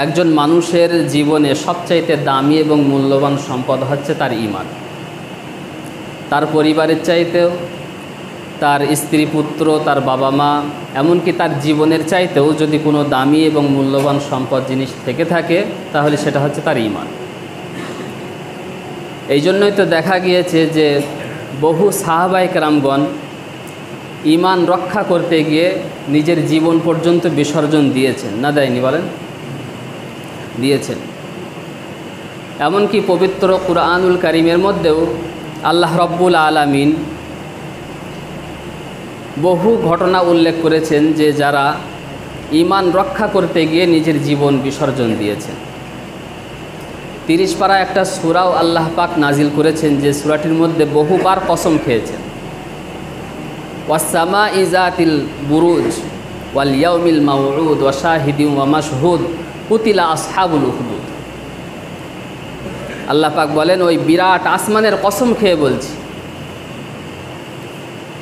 একজন মানুষের জীবনে সবচাইতে দামি এবং মূল্যবান সম্পদ হচ্ছে তার ঈমান। তার পরিবারের চাইতেও, তার স্ত্রী পুত্র, তার বাবা মা, এমনকি তার জীবনের চাইতেও যদি কোনো দামি এবং মূল্যবান সম্পদ জিনিস থেকে থাকে তাহলে সেটা হচ্ছে তার ঈমান। এই জন্যই তো দেখা গিয়েছে যে বহু সাহাবায়ে কেরামগণ ঈমান রক্ষা করতে গিয়ে নিজের জীবন পর্যন্ত বিসর্জন দিয়েছেন, না দেয়নি বলেন? দিয়েছেন। এমনকি পবিত্র কুরআনুল কারীমের মধ্যেও আল্লাহ রব্বুল আলামিন বহু ঘটনা উল্লেখ করেছেন যে যারা ঈমান রক্ষা করতে গিয়ে নিজের জীবন বিসর্জন দিয়েছেন। 30 পারা একটা সূরাও আল্লাহ পাক নাজিল করেছেন যে সূরাটির মধ্যে বহুবার কসম খেয়েছেন, ওয়াস-সামাই যাতিল বুরুজ ওয়াল ইয়াউমিল মাউউদ ওয়া শাহিদিন ওয়া মাশহুদ কুতিলা আসহাবুল উখদুদ। আল্লাহ পাক বলেন, ওই বিরাট আসমানের কসম খেয়ে বলছি,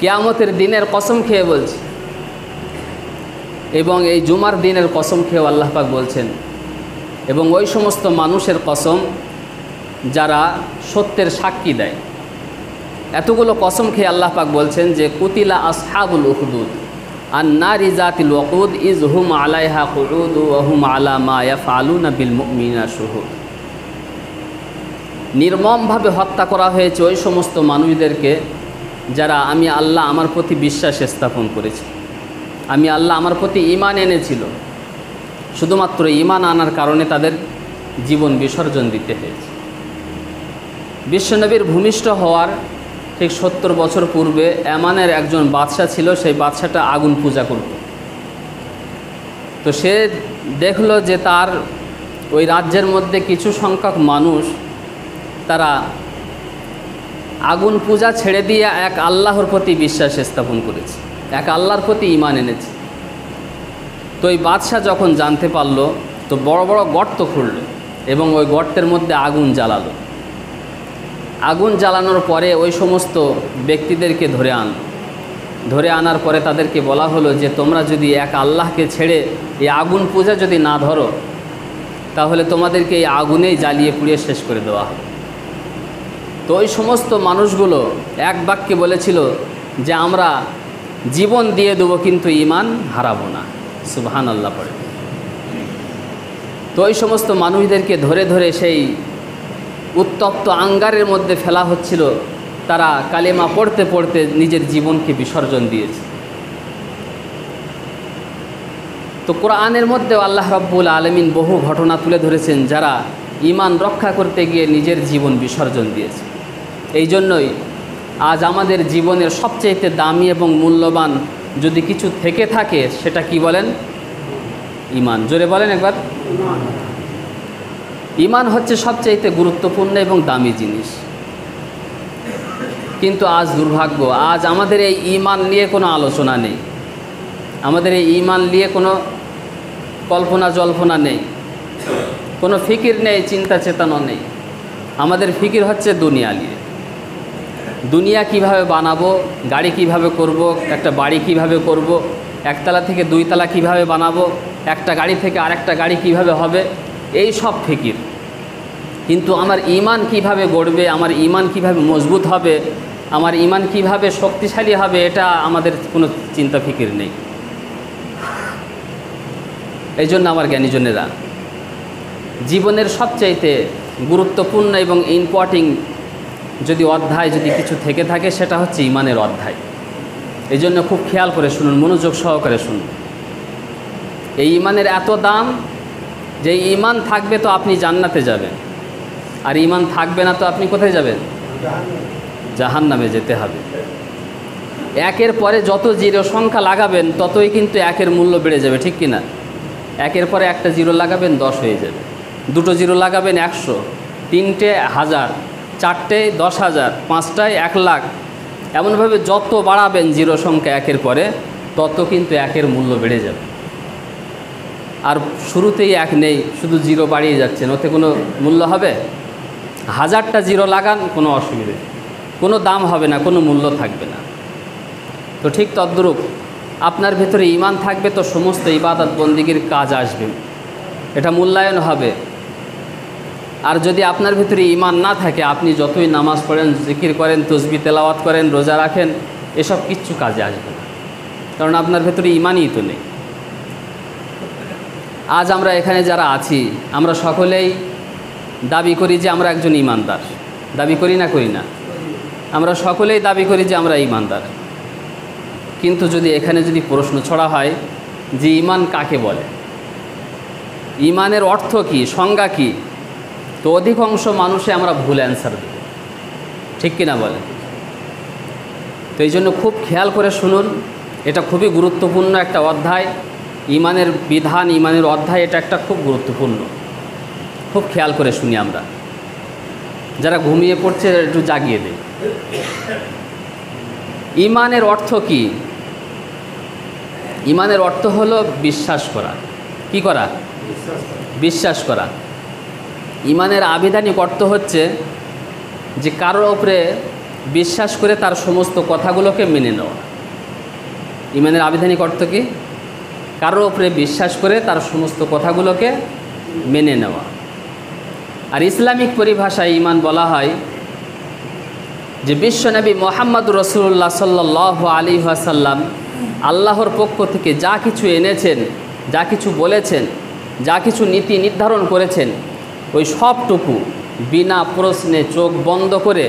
কিয়ামতের দিনের কসম খেয়ে বলছি, এবং এই জুমার দিনের কসম খেয়েও আল্লাহ পাক বলছেন, এবং ওই সমস্ত মানুষের কসম যারা সত্যের সাক্ষী দেয়। এতগুলো কসম খেয়ে আল্লাহ পাক বলছেন যে কুতিলা আসহাবুল উখদুদ আন-নারি যাতিল ওয়াকুদ ইয হুম আলাইহা কুউদ ওয়া হুম আলা মা ইয়াফআলুনা বিল মুমিনিনা শুহুদ। নির্মমভাবে হত্যা করা হয়েছে ওই সমস্ত মানুষদেরকে যারা আমি আল্লাহ আমার প্রতি বিশ্বাস স্থাপন করেছি, আমি আল্লাহ আমার প্রতি ঈমান এনেছিল, শুধুমাত্র ঈমান আনার কারণে তাদের জীবন বিসর্জন দিতে হয়েছে। বিশ্বনবীর ভূমিষ্ঠ হওয়ার ঠিক 70 বছর পূর্বে ইয়ামানের একজন বাদশা ছিল, সেই বাদশাটা আগুন পূজা করত। তো সে দেখল যে তার ওই রাজ্যের মধ্যে কিছু সংখ্যক মানুষ তারা আগুন পূজা ছেড়ে দিয়ে এক আল্লাহর প্রতি বিশ্বাস স্থাপন করেছে, এক আল্লাহর প্রতি ঈমান এনেছে। তো এই বাদশা যখন জানতে পারল তো বড় বড় গর্ত খুঁড়ল এবং ওই গর্তের মধ্যে আগুন জ্বালালো। আগুন জ্বালানোর পরে ওই সমস্ত ব্যক্তিদেরকে ধরে আনার পরে তাদেরকে বলা হলো যে তোমরা যদি এক আল্লাহকে ছেড়ে এই আগুন পূজা যদি না ধরো তাহলে তোমাদেরকে এই আগুনেই জ্বালিয়ে পুড়িয়ে শেষ করে দেওয়া হবে। তো ওই সমস্ত মানুষগুলো এক বাক্যে বলেছিল যে আমরা জীবন দিয়ে দেবো কিন্তু ঈমান হারাবো না। সুবহানাল্লাহ পড়ে। তো ওই সমস্ত মানুষদেরকে ধরে ধরে সেই উত্তপ্ত আঙ্গারের মধ্যে ফেলা হচ্ছিল, তারা কালেমা পড়তে পড়তে নিজের জীবনকে বিসর্জন দিয়েছে। তো কোরআনের মধ্যেও আল্লাহ রাব্বুল আলামিন বহু ঘটনা তুলে ধরেছেন যারা ঈমান রক্ষা করতে গিয়ে নিজের জীবন বিসর্জন দিয়েছে। এই জন্যই আজ আমাদের জীবনের সবচেয়ে দামি এবং মূল্যবান যদি কিছু থেকে থাকে সেটা কি বলেন? ঈমান। জোরে বলেন একবার। ঈমান হচ্ছে সবচেয়ে গুরুত্বপূর্ণ এবং দামি জিনিস। কিন্তু আজ দুর্ভাগ্য, আজ আমাদের এই ঈমান নিয়ে কোনো আলোচনা নেই, আমাদের এই ঈমান নিয়ে কোনো কল্পনা জল্পনা নেই, কোনো ফিকির নেই, চিন্তা চেতনা নেই। আমাদের ফিকির হচ্ছে দুনিয়া নিয়ে, দুনিয়া কিভাবে বানাবো, গাড়ি কিভাবে করব, একটা বাড়ি কিভাবে করব, একতলা থেকে দুইতলা কিভাবে বানাবো, একটা গাড়ি থেকে আরেকটা গাড়ি কিভাবে হবে, এই সব ফিকির। কিন্তু আমার ঈমান কিভাবে গড়বে, আমার ঈমান কিভাবে মজবুত হবে, আমার ঈমান কিভাবে শক্তিশালী হবে, এটা আমাদের কোনো চিন্তা ফিকির নেই। এই জন্য আমার জ্ঞানীজনেরা জীবনের সবচাইতে গুরুত্বপূর্ণ এবং ইম্পর্টেন্ট যদি অধ্যায় যদি কিছু থেকে থাকে সেটা হচ্ছে ঈমানের অধ্যায়। এই জন্য খুব খেয়াল করে শুনুন, মনোযোগ সহকারে শুনুন। এই ঈমানের এত দাম যে ঈমান থাকবে তো আপনি জান্নাতে যাবেন, আর ঈমান থাকবে না তো আপনি কোথায় যাবেন? জাহান্নামে যেতে হবে। একের পরে যত জিরো সংখ্যা লাগাবেন ততই কিন্তু একের মূল্য বেড়ে যাবে, ঠিক কিনা? একের পরে একটা জিরো লাগাবেন 10 হয়ে যাবে, দুটো জিরো লাগাবেন 100, তিনটে 1000, চারটে 10,000, পাঁচটায় 1 লাখ। এমনভাবে যত বাড়াবেন জিরো সংখ্যা একের পরে তত কিন্তু একের মূল্য বেড়ে যাবে। আর শুরুতেই 1 নেই, শুধু জিরো বাড়িয়ে যাচ্ছেন, ওতে কোনো মূল্য হবে? 1000টা জিরো লাগান, কোনো অসুবিধে, কোনো দাম হবে না, কোনো মূল্য থাকবে না। তো ঠিক তদ্রূপ আপনার ভেতরে ঈমান থাকবে তো সমস্ত ইবাদত বন্দিগির কাজ আসবে। এটা মূল্যায়ন হবে। আর যদি আপনার ভিতরে ঈমান না থাকে, আপনি যতই নামাজ পড়েন, জিকির করেন, তসবিহ তেলাওয়াত করেন, রোজা রাখেন, এসব কিচ্ছু কাজে আসবে না, কারণ আপনার ভেতরে ঈমানই তো নেই। আজ আমরা এখানে যারা আছি, আমরা সকলেই দাবি করি যে আমরা একজন ঈমানদার। দাবি করি না, করি না? আমরা সকলেই দাবি করি যে আমরা ঈমানদার। কিন্তু যদি এখানে যদি প্রশ্ন ছড়া হয় যে ঈমান কাকে বলে, ঈমানের অর্থ কী, সংজ্ঞা কী, তো অধিকাংশ মানুষে আমরা ভুল অ্যান্সার দেব, ঠিক কিনা বলেন? তো এই জন্য খুব খেয়াল করে শুনুন, এটা খুবই গুরুত্বপূর্ণ একটা অধ্যায়। ঈমানের বিধান, ঈমানের অধ্যায়, এটা একটা খুব গুরুত্বপূর্ণ। খুব খেয়াল করে শুনি আমরা, যারা ঘুমিয়ে পড়ছে একটু জাগিয়ে দেয়। ঈমানের অর্থ কি? ঈমানের অর্থ হলো বিশ্বাস করা। কি করা? বিশ্বাস করা। ঈমানের আবিধানিক অর্থ হচ্ছে যে কারোর ওপরে বিশ্বাস করে তার সমস্ত কথাগুলোকে মেনে নেওয়া। ঈমানের আবিধানিক অর্থ কি? কারোর ওপরে বিশ্বাস করে তার সমস্ত কথাগুলোকে মেনে নেওয়া। আর ইসলামিক পরিভাষায় ঈমান বলা হয় যে বিশ্বনবী মুহাম্মদুর রাসূলুল্লাহ সাল্লাল্লাহু আলাইহি ওয়াসাল্লাম আল্লাহর পক্ষ থেকে যা কিছু এনেছেন, যা কিছু বলেছেন, যা কিছু নীতি নির্ধারণ করেছেন, ওই সবটুকু বিনা প্রশ্নে চোখ বন্ধ করে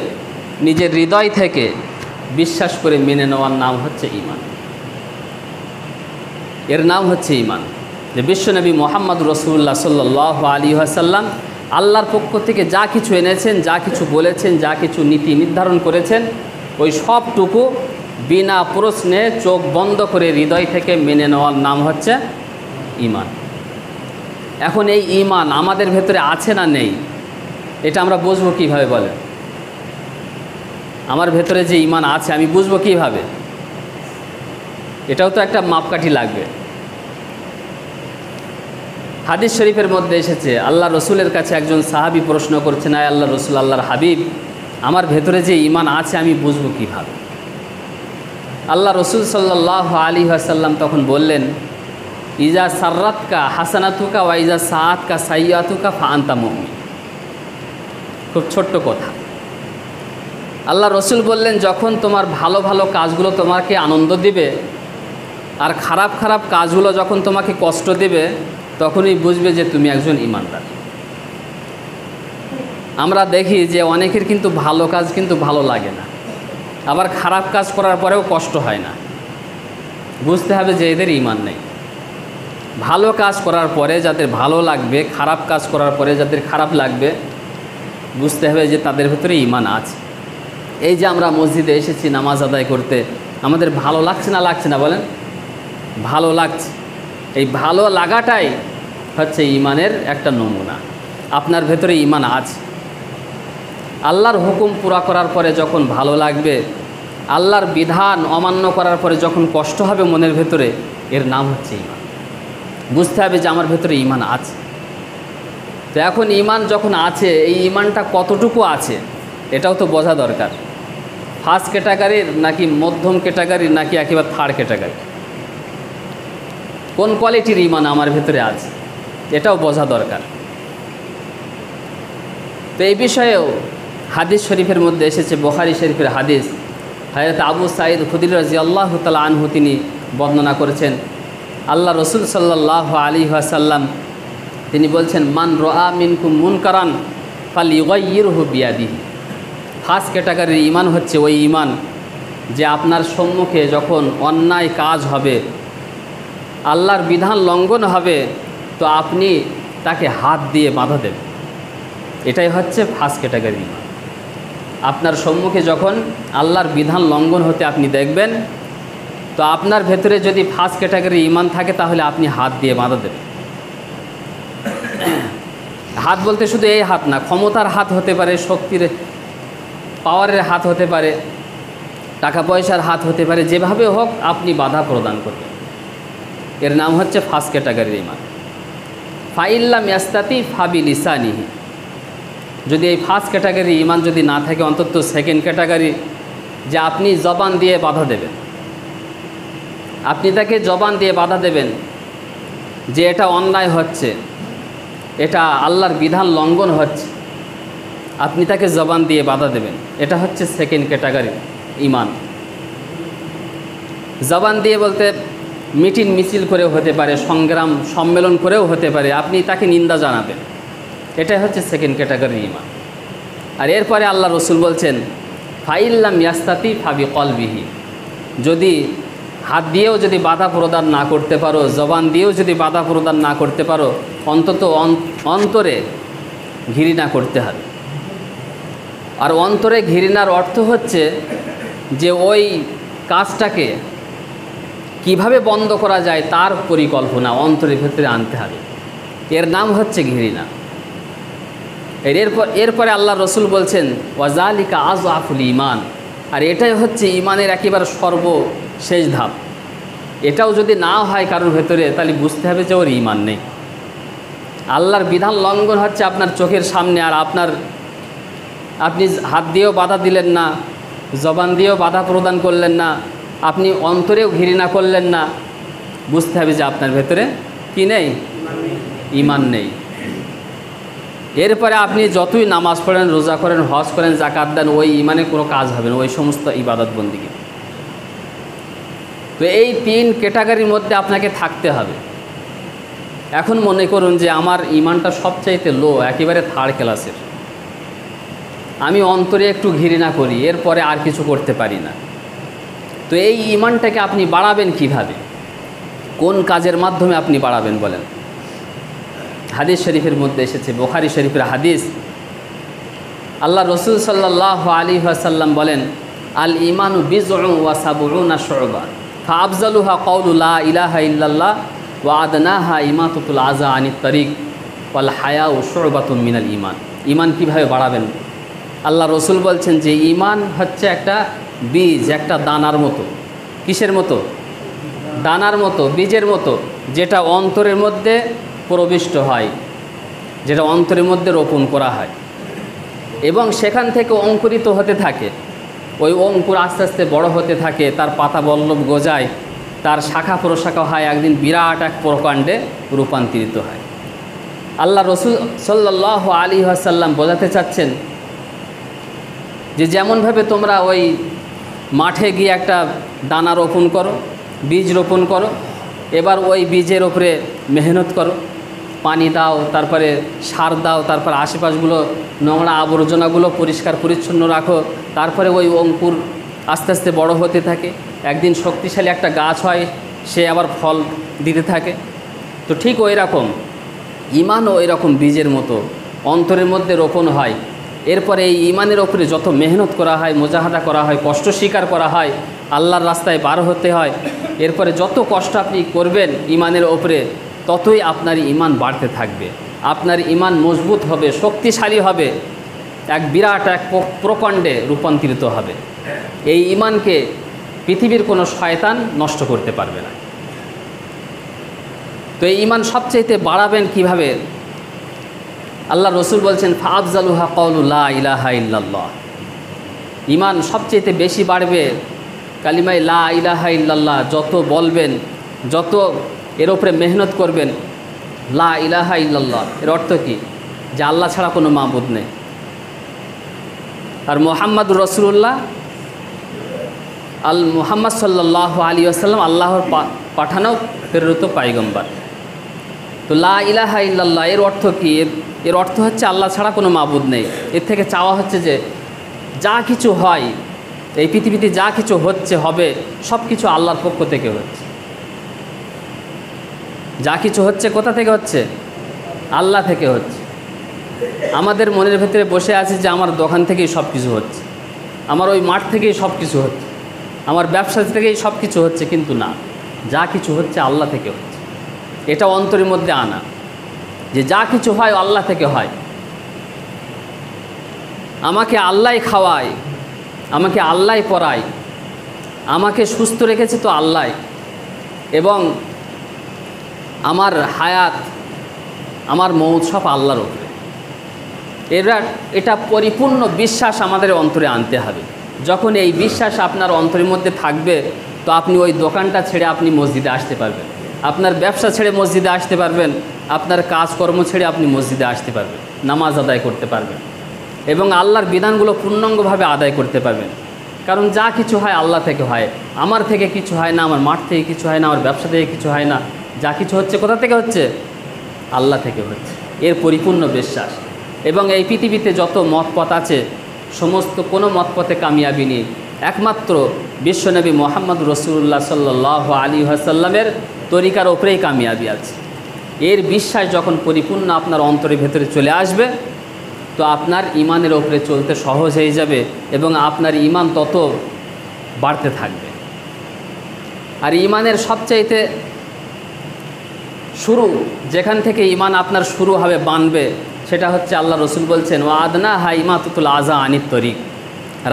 নিজের হৃদয় থেকে বিশ্বাস করে মেনে নেওয়ার নাম হচ্ছে ঈমান। এর নাম হচ্ছে ঈমান। যে বিশ্বনবী মুহাম্মদুর রাসূলুল্লাহ সাল্লাল্লাহু আলাইহি ওয়াসাল্লাম আল্লাহর পক্ষ থেকে যা কিছু এনেছেন, যা কিছু বলেছেন, যা কিছু নীতি নির্ধারণ করেছেন, ওই সবটুকু বিনা প্রশ্নে চোখ বন্ধ করে হৃদয় থেকে মেনে নেওয়ার নাম হচ্ছে ঈমান। এখন এই ঈমান আমাদের ভেতরে আছে না নেই, এটা আমরা বুঝবো কীভাবে বলেন? আমার ভেতরে যে ঈমান আছে আমি বুঝবো কীভাবে? এটাও তো একটা মাপকাঠি লাগবে। হাদিস শরীফের মধ্যে এসেছে, আল্লাহ রসুলের কাছে একজন সাহাবী প্রশ্ন করছেন, আয় আল্লাহ রসুল, আল্লাহর হাবিব, আমার ভেতরে যে ঈমান আছে আমি বুঝবো কীভাবে? আল্লাহ রসুল সাল্লাল্লাহু আলাইহি ওয়াসাল্লাম তখন বললেন, ইজা সাররাতকা হাসানাতুকা ওয়া ইজা সাআতকা সাইয়্যাতুকা ফা আনতা মুমিন। খুব ছোট্ট কথা। আল্লাহ রসুল বললেন, যখন তোমার ভালো ভালো কাজগুলো তোমাকে আনন্দ দিবে আর খারাপ খারাপ কাজগুলো যখন তোমাকে কষ্ট দেবে, তখনই বুঝবে যে তুমি একজন ঈমানদার। আমরা দেখি যে অনেকের কিন্তু ভালো কাজ কিন্তু ভালো লাগে না, আবার খারাপ কাজ করার পরেও কষ্ট হয় না। বুঝতে হবে যে এদের ঈমান নেই। ভালো কাজ করার পরে যাদের ভালো লাগবে, খারাপ কাজ করার পরে যাদের খারাপ লাগবে, বুঝতে হবে যে তাদের ভিতরে ঈমান আছে। এই যে আমরা মসজিদে এসেছি নামাজ আদায় করতে, আমাদের ভালো লাগছে না লাগছে না বলেন? ভালো লাগছে। এই ভালো লাগাটাই হচ্ছে ঈমানের একটা নমুনা। আপনার ভেতরে ঈমান আছে। আল্লাহর হুকুম পুরা করার পরে যখন ভালো লাগবে, আল্লাহর বিধান অমান্য করার পরে যখন কষ্ট হবে মনের ভেতরে, এর নাম হচ্ছে ঈমান। বুঝতে হবে যে আমার ভেতরে ঈমান আছে। তো এখন ঈমান যখন আছে, এই ঈমানটা কতটুকু আছে এটাও তো বোঝা দরকার। ফার্স্ট ক্যাটাগরির নাকি মধ্যম ক্যাটাগরির নাকি একেবারে থার্ড ক্যাটাগরি, কোন কোয়ালিটির ঈমান আমার ভেতরে আছে এটাও বোঝা দরকার। তো এই বিষয়েও হাদিস শরীফের মধ্যে এসেছে, বুখারী শরীফের হাদিস, হযরত আবু সাঈদ খুদরী রাদিয়াল্লাহু তাআলা আনহু তিনি বর্ণনা করেছেন, আল্লাহ রসুল সাল্লাল্লাহু আলাইহি ওয়াসাল্লাম তিনি বলছেন, মান রাআ মিনকুম মুনকারান ফালইউগাইয়িরহু বিয়াদিহি। ফার্স্ট ক্যাটাগরির ঈমান হচ্ছে ওই ঈমান যে আপনার সম্মুখে যখন অন্যায় কাজ হবে, আল্লাহর বিধান লঙ্ঘন হবে, তো আপনি তাকে হাত দিয়ে বাধা দেবেন। এটাই হচ্ছে ফার্স্ট ক্যাটাগরির ঈমান। আপনার সম্মুখে যখন আল্লাহর বিধান লঙ্ঘন হতে আপনি দেখবেন, তো আপনার ভেতরে যদি ফার্স্ট ক্যাটাগরির ঈমান থাকে তাহলে আপনি হাত দিয়ে বাধা দেবেন। হাত বলতে শুধু এই হাত না, ক্ষমতার হাত হতে পারে, শক্তির পাওয়ারের হাত হতে পারে, টাকা পয়সার হাত হতে পারে, যেভাবে হোক আপনি বাধা প্রদান করবেন। এর নাম হচ্ছে ফার্স্ট ক্যাটাগরির ঈমান। ফাইল্লাম ইয়াস্তাতি ফাবিলিসানিহি। যদি এই ফার্স্ট ক্যাটাগরির ঈমান যদি না থাকে, অন্তত সেকেন্ড ক্যাটাগরি, যে আপনি জবান দিয়ে বাধা দেবেন। আপনি তাকে জবান দিয়ে বাধা দেবেন যে এটা অন্যায় হচ্ছে, এটা আল্লাহর বিধান লঙ্ঘন হচ্ছে, আপনি তাকে জবান দিয়ে বাধা দেবেন। এটা হচ্ছে সেকেন্ড ক্যাটাগরি ঈমান। জবান দিয়ে বলতে মিটিং মিছিল করেও হতে পারে, সংগ্রাম সম্মেলন করেও হতে পারে, আপনি তাকে নিন্দা জানাবেন, এটাই হচ্ছে সেকেন্ড ক্যাটাগরি ঈমান। আর এরপরে আল্লাহ রসুল বলছেন ফাইল্লাম ইয়াস্তাতি ফাবি কলবিহি, যদি হাত দিয়েও যদি বাধা প্রদান না করতে পারো, জবান দিয়েও যদি বাধা প্রদান না করতে পারো, অন্তত অন্তরে ঘৃণা করতে হবে। আর অন্তরে ঘৃণার অর্থ হচ্ছে যে ওই কাজটাকে কিভাবে বন্ধ করা যায় তার পরিকল্পনা অন্তরের ভেতরে আনতে হবে, এর নাম হচ্ছে ঘৃণা। এরপরে আল্লাহ রসুল বলছেন ওয়াজালিকা আযআফুল ঈমান, আর এটাই হচ্ছে ঈমানের একেবারে সর্বশেষ ধাপ। এটাও যদি না হয় কারোর ভেতরে, তাহলে বুঝতে হবে যে ওর ঈমান নেই। আল্লাহর বিধান লঙ্ঘন হচ্ছে আপনার চোখের সামনে, আর আপনি হাত দিয়েও বাধা দিলেন না, জবান দিয়েও বাধা প্রদান করলেন না, আপনি অন্তরেও ঘৃণা করলেন না, বুঝতে হবে যে আপনার ভেতরে কি নেই, ঈমান নেই। এরপরে আপনি যতই নামাজ পড়েন, রোজা করেন, হজ করেন, যাকাত দেন, ওই ঈমানে কোনো কাজ হবে না, ওই সমস্ত ইবাদত বন্দিগি। তো এই তিন ক্যাটাগরির মধ্যে আপনাকে থাকতে হবে। এখন মনে করুন যে আমার ঈমানটা সবচাইতে লো, একেবারে থার্ড ক্লাসের, আমি অন্তরে একটু ঘৃণা করি, এরপরে আর কিছু করতে পারি না। তো এই ঈমানটাকে আপনি বাড়াবেন কিভাবে, কোন কাজের মাধ্যমে আপনি বাড়াবেন বলেন? হাদিস শরীফের মধ্যে এসেছে, বুখারী শরীফের হাদিস, আল্লাহ রসুল সাল্লাল্লাহু আলাইহি ওয়াসাল্লাম বলেন আল ঈমানু বিজউন ওয়া সাবউনা শু'বা ফাআফজালুহা কাউলু লা ইলাহা ইল্লাল্লাহ ওয়া আদনাহা ইমাতাতুল আযা আনিত তারিক ওয়াল হায়াউ শু'বাতুন মিনাল ঈমান। ঈমান কীভাবে বাড়াবেন? আল্লাহ রসুল বলছেন যে ঈমান হচ্ছে একটা বীজ, একটা দানার মতো। কিসের মতো? দানার মতো, বীজের মতো, যেটা অন্তরের মধ্যে প্রবিষ্ট হয়, যেটা অন্তরের মধ্যে রোপণ করা হয় এবং সেখান থেকে অঙ্কুরিত হতে থাকে। ওই অঙ্কুর আস্তে আস্তে বড় হতে থাকে, তার পাতা বল্লভ গজায়, তার শাখা প্রশাখা হয়, একদিন বিরাট এক প্রকাণ্ডে রূপান্তরিত হয়। আল্লাহ রসুল সাল্লাল্লাহু আলাইহি ওয়াসাল্লাম বোঝাতে চাচ্ছেন যে যেমনভাবে তোমরা ওই মাঠে গিয়ে একটা দানা রোপণ করো, বীজ রোপণ করো, এবার ওই বীজের ওপরে মেহনত করো, পানি দাও, তারপরে সার দাও, তারপর আশেপাশগুলো নোংরা আবর্জনাগুলো পরিষ্কার পরিচ্ছন্ন রাখো, তারপরে ওই অঙ্কুর আস্তে আস্তে বড় হতে থাকে, একদিন শক্তিশালী একটা গাছ হয়, সে আবার ফল দিতে থাকে। তো ঠিক ওই রকম ঈমানও ওই রকম বীজের মতো অন্তরের মধ্যে রোপণ হয়। এরপরে এই ঈমানের ওপরে যত মেহনত করা হয়, মুজাহাদা করা হয়, কষ্ট স্বীকার করা হয়, আল্লাহর রাস্তায় বার হতে হয়, এরপরে যত কষ্ট আপনি করবেন ঈমানের ওপরে, ততই আপনার ঈমান বাড়তে থাকবে, আপনার ঈমান মজবুত হবে, শক্তিশালী হবে, এক বিরাট এক প্রকাণ্ডে রূপান্তরিত হবে। এই ঈমানকে পৃথিবীর কোনো শয়তান নষ্ট করতে পারবে না। তো এই ঈমান সবচাইতে বাড়াবেন কিভাবে? আল্লাহ রসুল বলছেন ফাআফজালুহা কাউলু লা ইলাহা ইল্লাল্লাহ। ঈমান সবচাইতে বেশি বাড়বে কালিমায়ে লা ইলাহা ইল্লাল্লাহ যত বলবেন, যত এর উপরে মেহনত করবেন। লা ইলাহা ইল্লাল্লাহ এর অর্থ কি? যে আল্লাহ ছাড়া কোনো মাবুদ নেই, আর মুহাম্মাদুর রাসূলুল্লাহ মুহাম্মদ সাল্লাল্লাহু আলাইহি ওয়াসাল্লাম আল্লাহর পাঠানো প্রেরিত পয়গম্বর। তো লা ইলাহা ইল্লাল্লাহ এর অর্থ কি? এর অর্থ হচ্ছে আল্লাহ ছাড়া কোনো মাবুদ নেই। এর থেকে চাওয়া হচ্ছে যে যা কিছু হয় এই পৃথিবীতে, যা কিছু হচ্ছে হবে, সব কিছু আল্লাহর পক্ষ থেকে হচ্ছে। যা কিছু হচ্ছে কোথা থেকে হচ্ছে? আল্লাহ থেকে হচ্ছে। আমাদের মনের ভেতরে বসে আছে যে আমার দোকান থেকেই সব কিছু হচ্ছে, আমার ওই মাঠ থেকেই সব কিছু হচ্ছে, আমার ব্যবসা থেকেই সব কিছু হচ্ছে, কিন্তু না, যা কিছু হচ্ছে আল্লাহ থেকে হচ্ছে। এটা অন্তরের মধ্যে আনা যে যা কিছু হয় আল্লাহ থেকে হয়। আমাকে আল্লাহই খাওয়ায়, আমাকে আল্লাহই পড়ায়, আমাকে সুস্থ রেখেছে তো আল্লাহ, এবং আমার হায়াত, আমার মৌত সব আল্লাহর উপরে। এটা পরিপূর্ণ বিশ্বাস আমাদের অন্তরে আনতে হবে। যখন এই বিশ্বাস আপনার অন্তরের মধ্যে থাকবে, তো আপনি ওই দোকানটা ছেড়ে আপনি মসজিদে আসতে পারবেন, আপনার ব্যবসা ছেড়ে মসজিদে আসতে পারবেন, আপনার কাজকর্ম ছেড়ে আপনি মসজিদে আসতে পারবেন, নামাজ আদায় করতে পারবেন এবং আল্লাহর বিধানগুলো পূর্ণাঙ্গভাবে আদায় করতে পারবেন। কারণ যা কিছু হয় আল্লাহ থেকে হয়, আমার থেকে কিছু হয় না, আমার মাঠ থেকে কিছু হয় না, আমার ব্যবসা থেকে কিছু হয় না। যা কিছু হচ্ছে কোথা থেকে হচ্ছে? আল্লাহ থেকে হচ্ছে, এর পরিপূর্ণ বিশ্বাস। এবং এই পৃথিবীতে যত মতপথ আছে সমস্ত কোনো মতপথে কামিয়াবি নেই, একমাত্র বিশ্বনবী মোহাম্মদ রসুল্লাহ সাল্লাল্লাহু আলাইহি ওয়াসাল্লামের তরিকার ওপরেই কামিয়াবি আছে। এর বিশ্বাস যখন পরিপূর্ণ আপনার অন্তরের ভেতরে চলে আসবে, তো আপনার ইমানের ওপরে চলতে সহজ হয়ে যাবে এবং আপনার ইমান তত বাড়তে থাকবে। আর ইমানের সবচাইতে শুরু, যেখান থেকে ইমান আপনার শুরু হবে, বানবে, সেটা হচ্ছে আল্লাহ রসুল বলছেন ও আদনা হা ইমাতুল আজা আনিত তরিক,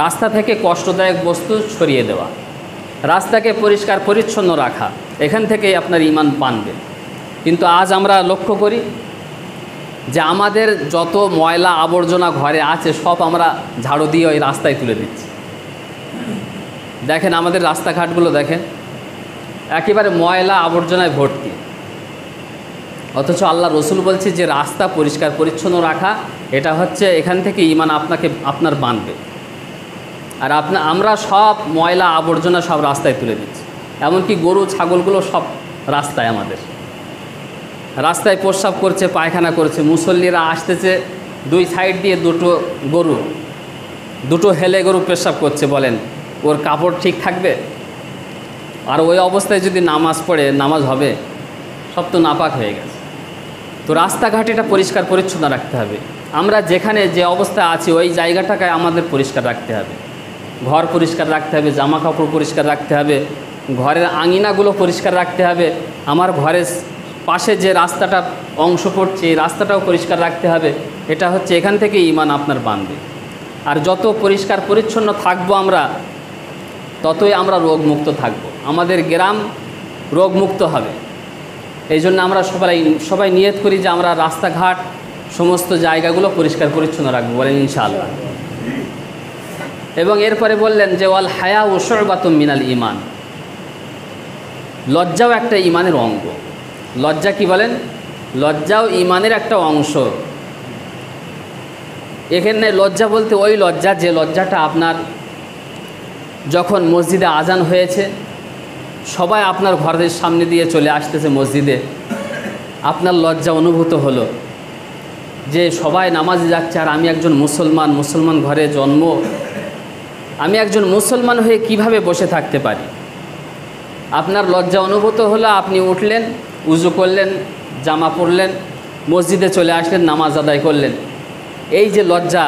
রাস্তা থেকে কষ্টদায়ক বস্তু সরিয়ে দেওয়া, রাস্তাকে পরিষ্কার পরিচ্ছন্ন রাখা, এখান থেকেই আপনার ইমান বানবে। কিন্তু আজ আমরা লক্ষ্য করি যে আমাদের যত ময়লা আবর্জনা ঘরে আছে সব আমরা ঝাড়ু দিয়ে ওই রাস্তায় তুলে দিচ্ছি। দেখেন আমাদের রাস্তাঘাটগুলো দেখেন, একেবারে ময়লা আবর্জনায় ভর্তি। অথচ আল্লাহ রসুল বলছে যে রাস্তা পরিষ্কার পরিচ্ছন্ন রাখা, এটা হচ্ছে এখান থেকে ইমান আপনার বানবে। আর আমরা সব ময়লা আবর্জনা সব রাস্তায় তুলে দিচ্ছি, এমনকি গরু ছাগলগুলো সব রাস্তায়, আমাদের রাস্তায় প্রস্রাব করছে, পায়খানা করছে। মুসল্লিরা আসতেছে, দুই সাইড দিয়ে দুটো হেলে গরু পেশাব করছে, বলেন ওর কাপড় ঠিক থাকবে? আর ওই অবস্থায় যদি নামাজ পড়ে, নামাজ হবে? সব তো নাপাক হয়ে গেছে। তো রাস্তাঘাট এটা পরিষ্কার পরিচ্ছন্ন রাখতে হবে। আমরা যেখানে যে অবস্থায় আছি ওই জায়গাটাকে আমাদের পরিষ্কার রাখতে হবে, ঘর পরিষ্কার রাখতে হবে, জামা কাপড় পরিষ্কার রাখতে হবে, ঘরের আঙিনাগুলো পরিষ্কার রাখতে হবে, আমার ঘরের পাশে যে রাস্তাটা অংশ পড়ছে এই রাস্তাটাও পরিষ্কার রাখতে হবে। এটা হচ্ছে এখান থেকে ইমান আপনার বানবে। আর যত পরিষ্কার পরিচ্ছন্ন থাকবো আমরা, ততই আমরা রোগমুক্ত থাকব, আমাদের গ্রাম রোগমুক্ত হবে। এই জন্য আমরা সবাই নিয়ত করি যে আমরা রাস্তাঘাট সমস্ত জায়গাগুলো পরিষ্কার পরিচ্ছন্ন রাখবো, বলেন ইনশাআল্লাহ। এবং এরপরে বললেন যে ওয়াল হায়া ও শুবাতুম মিনাল ইমান, লজ্জাও একটা ইমানের অঙ্গ। লজ্জা কি বলেন? লজ্জাও ইমানের একটা অংশ। এখানে লজ্জা বলতে ওই লজ্জা, যে লজ্জাটা আপনার যখন মসজিদে আজান হয়েছে, সবাই আপনার ঘরের সামনে দিয়ে চলে আসতেছে মসজিদে, আপনার লজ্জা অনুভূত হলো যে সবাই নামাজে যাচ্ছে আর আমি একজন মুসলমান ঘরে জন্ম, আমি একজন মুসলমান হয়ে কিভাবে বসে থাকতে পারি? আপনার লজ্জা অনুভূত হলো, আপনি উঠলেন, উজু করলেন, জামা পরলেন, মসজিদে চলে আসলেন, নামাজ আদায় করলেন। এই যে লজ্জা,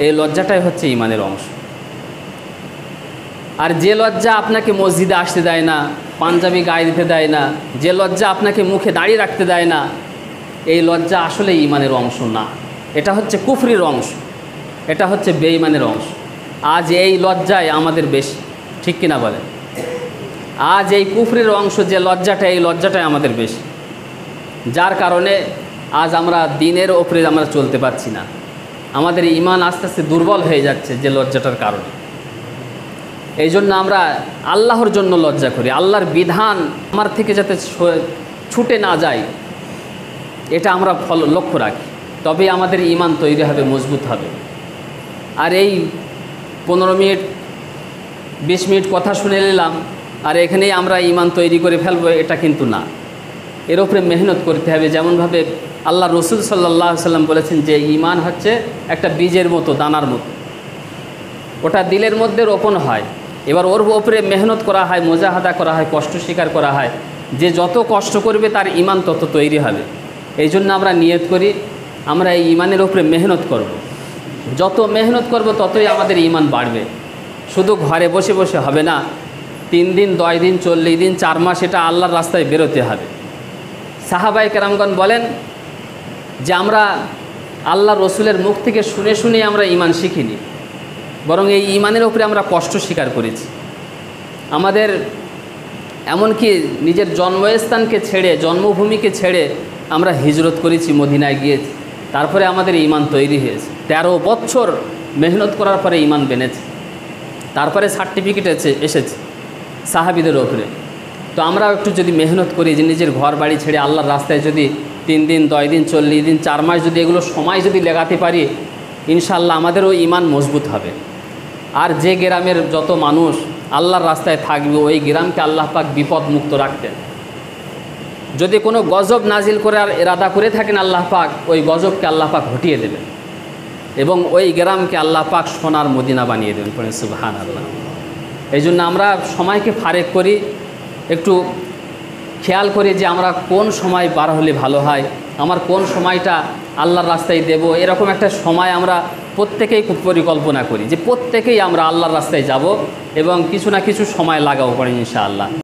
এই লজ্জাটাই হচ্ছে ইমানের অংশ। আর যে লজ্জা আপনাকে মসজিদে আসতে দেয় না, পাঞ্জাবি গায়ে দিতে দেয় না, যে লজ্জা আপনাকে মুখে দাঁড়িয়ে রাখতে দেয় না, এই লজ্জা আসলে ইমানের অংশ না, এটা হচ্ছে কুফরির অংশ, এটা হচ্ছে বেঈমানের অংশ। আজ এই লজ্জায় আমাদের বেশি, ঠিক কিনা বলেন? আজ এই কুফরির অংশ যে লজ্জাটা, এই লজ্জাটাই আমাদের বেশি, যার কারণে আজ আমরা দিনের ওপরে আমরা চলতে পারছি না, আমাদের ইমান আস্তে আস্তে দুর্বল হয়ে যাচ্ছে যে লজ্জাটার কারণে। এই জন্য আমরা আল্লাহর জন্য লজ্জা করি, আল্লাহর বিধান আমার থেকে যাতে ছুটে না যায়, এটা আমরা লক্ষ্য রাখি, তবে আমাদের ইমান তৈরি হবে, মজবুত হবে। আর এই 15 মিনিট 20 মিনিট কথা শুনে নিলাম আর এখানেই আমরা ইমান তৈরি করে ফেলবো, এটা কিন্তু না। এর উপরে মেহনত করতে হবে। যেমনভাবে আল্লাহ রসুল সাল্লাল্লাহু আলাইহি সাল্লাম বলেছেন যে ইমান হচ্ছে একটা বীজের মতো, দানার মতো, ওটা দিলের মধ্যে রোপণ হয়, এবার ওর উপরে মেহনত করা হয়, মুজাহাদা করা হয়, কষ্ট স্বীকার করা হয়। যে যত কষ্ট করবে তার ইমান তত তৈরি হবে। এই জন্য আমরা নিয়ত করি আমরা এই ইমানের উপরে মেহনত করব। যত মেহনত করব ততই আমাদের ইমান বাড়বে। শুধু ঘরে বসে বসে হবে না, 3 দিন 10 দিন 40 দিন 4 মাস এটা আল্লাহর রাস্তায় বেরোতে হবে। সাহাবায়ে কেরামগণ বলেন যে আমরা আল্লাহ রসুলের মুখ থেকে শুনে শুনে আমরা ইমান শিখিনি, বরং এই ইমানের উপরে আমরা কষ্ট স্বীকার করেছি। আমাদের এমনকি নিজের জন্মস্থানকে ছেড়ে, জন্মভূমিকে ছেড়ে আমরা হিজরত করেছি, মদিনায় গিয়েছি, তারপরে আমাদের ইমান তৈরি হয়েছে। 13 বছর মেহনত করার পরে ইমান বেনেছে, তারপরে সার্টিফিকেট এসেছে সাহাবীদের ওপরে। তো আমরাও একটু যদি মেহনত করি, যে নিজের ঘর বাড়ি ছেড়ে আল্লাহর রাস্তায় যদি 3 দিন, 10 দিন, 40 দিন, 4 মাস যদি এগুলো সময় যদি লাগাতে পারি, ইনশাআল্লাহ আমাদেরও ঈমান মজবুত হবে। আর যে গ্রামের যত মানুষ আল্লাহর রাস্তায় থাকবে, ওই গ্রামকে আল্লাহ পাক বিপদ মুক্ত রাখতেন। যদি কোনো গজব নাজিল করে আর ইরাদা করে থাকেন আল্লাহ পাক, ওই গজবকে আল্লাহ পাক হটিয়ে দেবেন এবং ওই গ্রামকে আল্লাহ পাক সোনার মদিনা বানিয়ে দেবেন। পড়েন সুবহানাল্লাহ। এই জন্য আমরা সময়কে ফারেক করি, একটু খেয়াল করি যে আমরা কোন সময় বার হলে ভালো হয়, আমার কোন সময়টা আল্লাহর রাস্তায় দেব। এরকম একটা সময় আমরা প্রত্যেকেই পরিকল্পনা করি যে প্রত্যেকেই আমরা আল্লাহর রাস্তায় যাব এবং কিছু না কিছু সময় লাগাবো পড়েন ইনশাআল্লাহ।